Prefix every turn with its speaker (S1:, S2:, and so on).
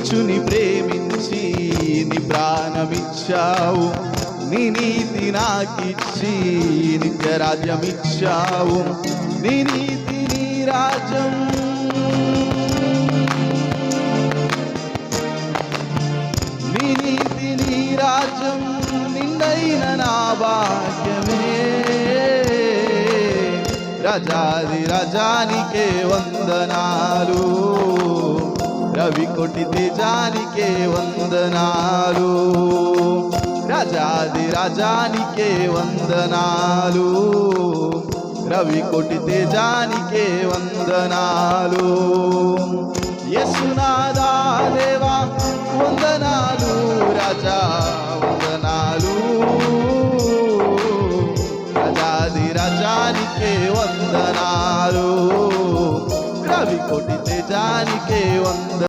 S1: నీచుని ప్రేమించి నీ ప్రాణమిచ్చావు, నీ నీతి నాకిచ్చి నిత్య రాజ్యమిచ్చావు. నీ నీతి నీ రాజ్యం, నీ నీతి నీ రాజ్యం నిండైన నా భాగ్యమే. రాజాది రాజానికే వందనాలు, రవి కోటి తేజానికే వందనాలు. రాజాది రాజానికే వందనాలు, రవి కోటి తేజానికే వందనాలు. యేసునాథా దేవా వందనాలు, రాజా